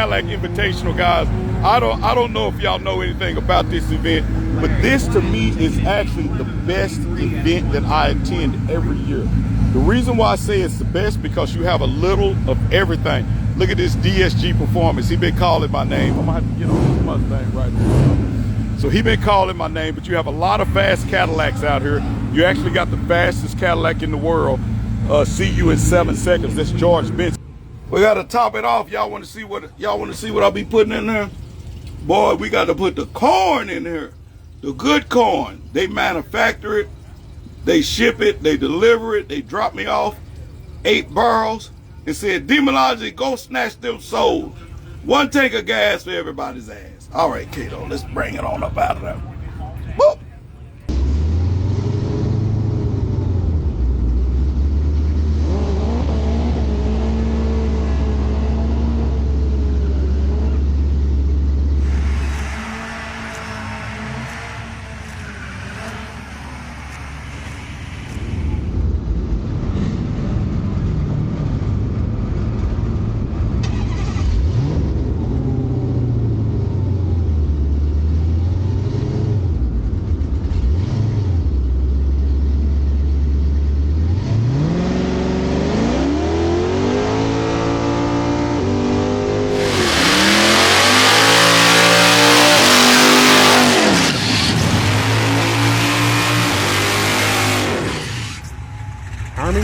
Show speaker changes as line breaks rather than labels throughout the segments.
Cadillac Invitational, guys. I don't know if y'all know anything about this event, but this to me is actually the best event that I attend every year. The reason why I say it's the best because you have a little of everything. Look at this DSG Performance. He been calling my name. I'm gonna have to get on this Mustang right now. So he been calling my name, but you have a lot of fast Cadillacs out here. You actually got the fastest Cadillac in the world. See you in 7 seconds. That's George Benson. We gotta top it off. Y'all wanna see what I'll be putting in there? Boy, we gotta put the corn in here. The good corn. They manufacture it, they ship it, they deliver it, they drop me off 8 barrels and said, Demonology, go snatch them souls. 1 tank of gas for everybody's ass. All right, Kato, let's bring it on up out of there. Whoop.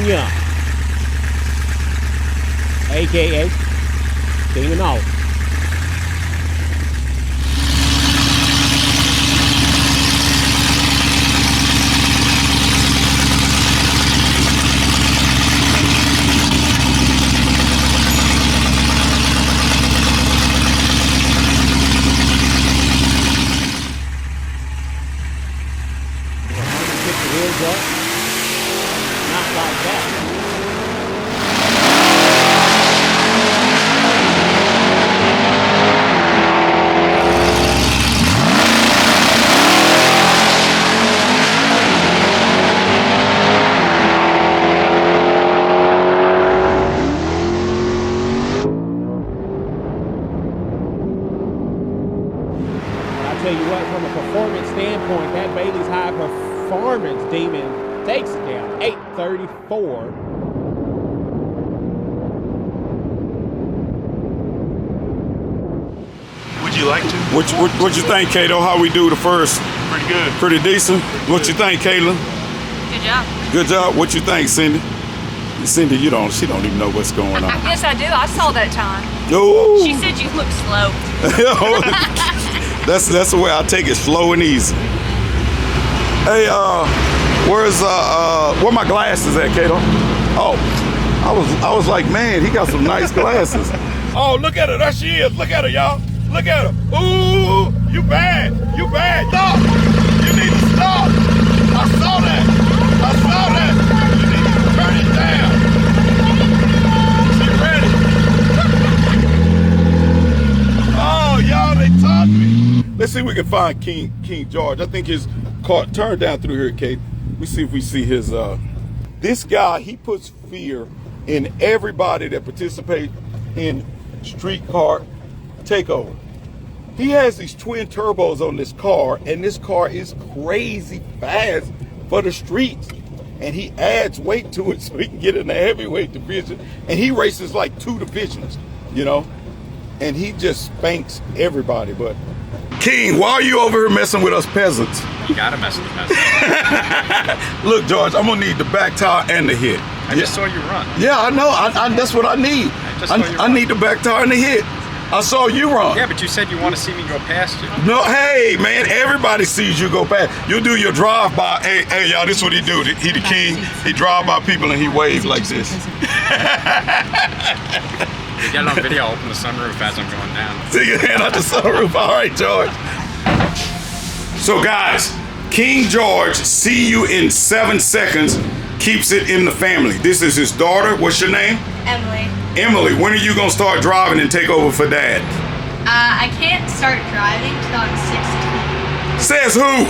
Young, aka Demonology. Pick the wheels up. Not like that. I'll tell you what, from a performance standpoint, that Baily's Hyperformance Demon takes it down. 834.
Would you like to?
What you think, Kato? How we do the first?
Pretty good.
Pretty decent. What you think, Kayla?
Good job.
Good job. What you think, Cindy? Cindy, she don't even know what's going on.
Yes, I do. I saw that time.
Ooh.
She said you look slow.
That's the way I take it, slow and easy. Hey, where my glasses at, Kato? Oh, I was like, man, he got some nice glasses. Oh, look at her, there she is. Look at her, y'all. Look at her. Ooh, you bad. You bad. Stop. You need to stop. I saw that. You need to turn it down. She ready. Oh, y'all, they taught me. Let's see if we can find King George. I think his car, turn down through here, Kate. Let me see if we see his, this guy, he puts fear in everybody that participates in street car takeover. He has these twin turbos on this car, and this car is crazy fast for the streets. And he adds weight to it so he can get in the heavyweight division. And he races like 2 divisions, you know? And he just spanks everybody. But King, why are you over here messing with us peasants?
You gotta mess with the peasants.
Look, George, I'm gonna need the back tire and the hit.
I just saw you run.
Yeah, I know. That's what I need. I need the back tire and the hit. I saw you run.
Yeah, but you said you want to see me go past you.
No, hey, man, everybody sees you go past. You do your drive-by. Hey, y'all, this is what he do. He the king. He drive by people and he waves like this.
You get it on video, I'll open the sunroof as I'm going down.
Take your hand out the sunroof. All right, George. So, guys, King George, see you in 7 seconds, keeps it in the family. This is his daughter. What's your name?
Emily.
Emily, when are you going to start driving and take over for Dad?
I can't start driving till I'm 16.
Says who?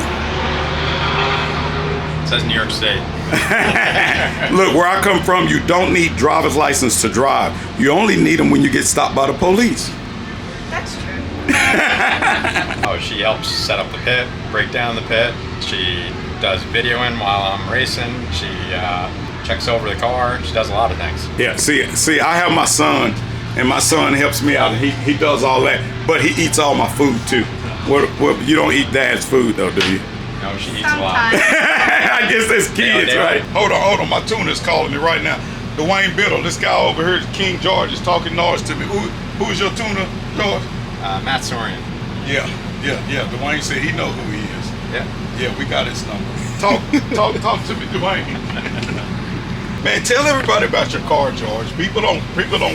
Says New York State.
Look, where I come from, you don't need driver's license to drive. You only need them when you get stopped by the police.
Oh, she helps set up the pit, break down the pit. She does videoing while I'm racing. She checks over the car. She does a lot of things.
Yeah, see, I have my son, and my son helps me out, and he does all that, but he eats all my food too. What you don't eat Dad's food though, do you?
No, she eats a lot.
I guess that's kids, right? Hold on, my tuner's calling me right now. Dwayne Biddle, this guy over here, King George, is talking noise to me. Who's your tuner, George?
Matt Sorian.
Yeah. Dwayne said he knows who he is. Yeah, we got his number. Talk to me, Dwayne. Man, tell everybody about your car, George. People don't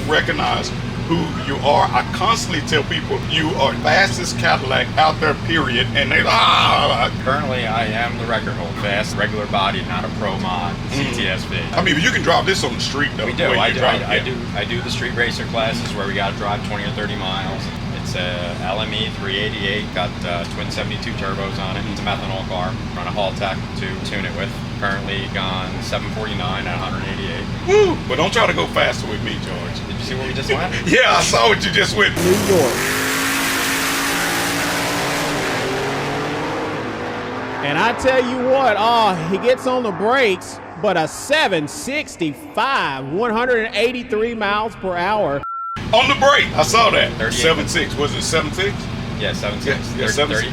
recognize who you are. I constantly tell people you are fastest Cadillac out there, period. And they
Currently, I am the record holder. Fast, regular body, not a pro mod, CTSV.
I mean, you can drive this on the street though.
We do. I do the street racer classes where we got to drive 20 or 30 miles. It's a LME 388, got twin 72 turbos on it. It's a methanol car. Run a Haltech to tune it with. Currently gone 749 at 188.
Woo! But don't try to go faster with me, George.
Did you see where we just went?
Yeah, I saw what you just went.
New York. And I tell you what, he gets on the brakes, but a 765, 183 miles per hour.
On the brake, I saw that.
7.6.
Was it 7.6?
Yeah, 7.6.
Yeah,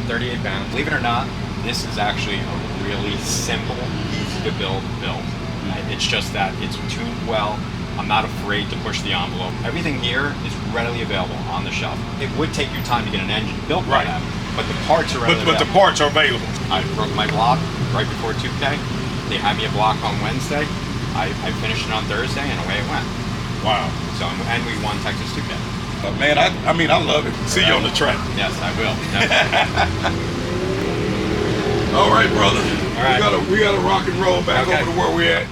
38 pounds. Believe it or not, this is actually a really simple, easy to build. It's just that it's tuned well. I'm not afraid to push the envelope. Everything here is readily available on the shelf. It would take you time to get an engine built by them, but the parts are readily available.
But the parts are available.
I broke my block right before 2K. They had me a block on Wednesday. I finished it on Thursday, and away it went.
Wow.
So, and we won Texas 2K.
Man, I mean, I love it. See you on the track.
Yes, I will.
All right, brother.
All right.
We gotta rock and roll back over to where we at.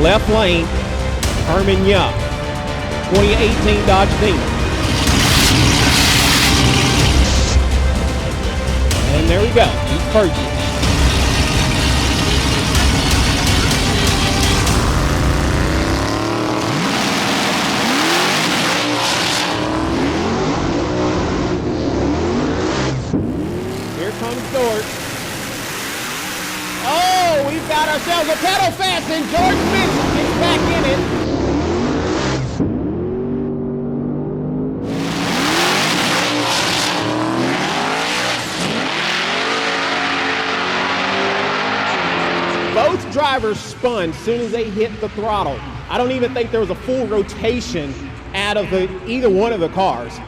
Left lane, Herman Young, 2018 Dodge Demon. And there we go, he's purchased. Here comes George. Oh, we've got ourselves a pedal fast, and George Benson gets back in it. Both drivers spun as soon as they hit the throttle. I don't even think there was a full rotation out of either one of the cars.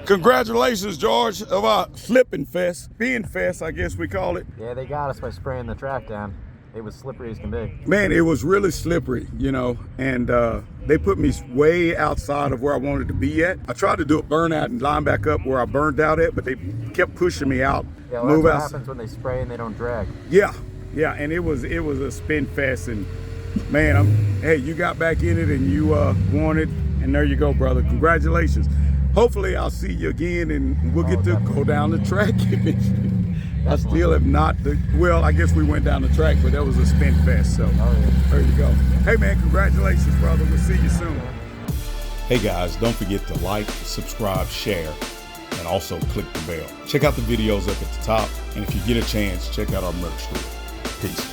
Congratulations, George, of our flipping fest, being fest, I guess we call it.
Yeah, they got us by spraying the track down. It was slippery as can be.
Man, it was really slippery, you know, and they put me way outside of where I wanted to be at. I tried to do a burnout and line back up where I burned out at, but they kept pushing me out.
Yeah, well, that's what happens when they spray and they don't drag.
Yeah, and it was a spin fest, and man, hey, you got back in it and you won it, and there you go, brother. Congratulations. Hopefully I'll see you again and we'll get to go down the track eventually. I still have not, well, I guess we went down the track, but that was a spin fest, so there you go. Hey man, congratulations, brother. We'll see you soon. Hey guys, don't forget to like, subscribe, share, and also click the bell. Check out the videos up at the top, and if you get a chance, check out our merch store. Peace.